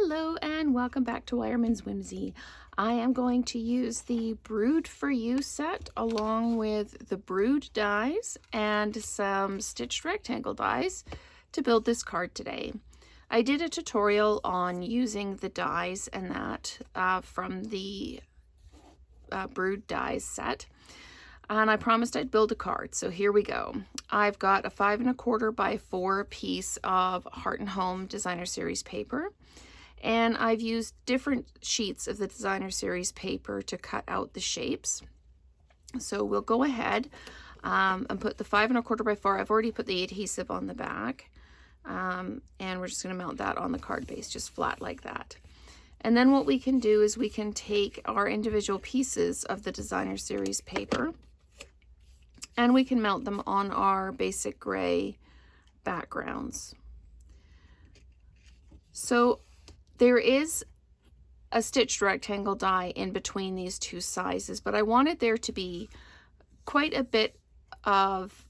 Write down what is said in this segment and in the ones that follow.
Hello and welcome back to Wireman's Whimsy. I am going to use the Brewed For You set along with the Brewed dies and some stitched rectangle dies to build this card today. I did a tutorial on using the dies and that from the Brewed dies set, and I promised I'd build a card, so here we go. I've got a 5 1/4 by 4 piece of Heart and Home Designer Series paper, and I've used different sheets of the Designer Series paper to cut out the shapes. So we'll go ahead and put the 5 1/4 by 4. I've already put the adhesive on the back, and we're just going to mount that on the card base, just flat like that. And then what we can do is we can take our individual pieces of the Designer Series paper and we can mount them on our basic gray backgrounds. So there is a stitched rectangle die in between these two sizes, but I wanted there to be quite a bit of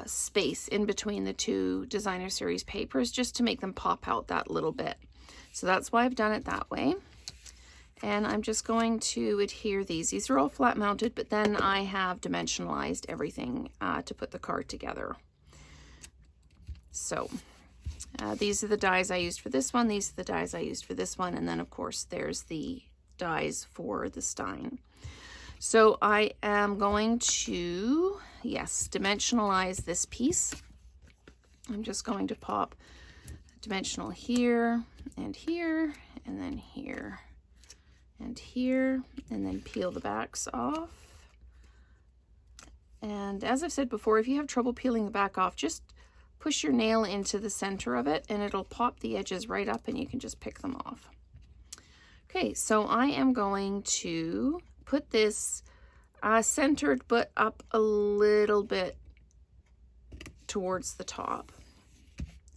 space in between the two Designer Series papers just to make them pop out that little bit. So that's why I've done it that way. And I'm just going to adhere these. These are all flat mounted, but then I have dimensionalized everything to put the card together. So these are the dies I used for this one. These are the dies I used for this one. And then of course there's the dies for the Stein. So I am going to, yes, dimensionalize this piece. I'm just going to pop dimensional here, and then here, and here, and then peel the backs off. And as I've said before, if you have trouble peeling the back off, just push your nail into the center of it and it'll pop the edges right up and you can just pick them off. Okay, so I am going to put this centered but up a little bit towards the top,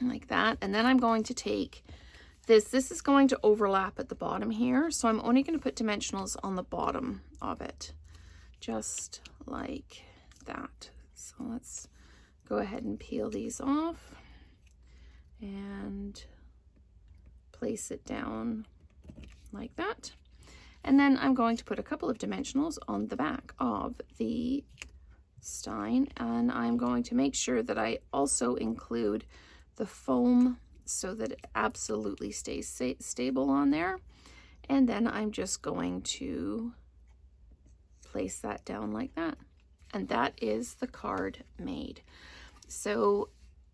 like that. And then I'm going to take this is going to overlap at the bottom here, so I'm only going to put dimensionals on the bottom of it, just like that. So let's go ahead and peel these off and place it down like that. And then I'm going to put a couple of dimensionals on the back of the Stein, and I'm going to make sure that I also include the foam so that it absolutely stays stable on there. And then I'm just going to place that down like that. And that is the card made. So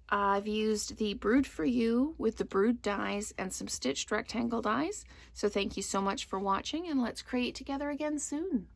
I've used the Brewed For You with the Brewed dies and some stitched rectangle dies. So thank you so much for watching, and let's create together again soon.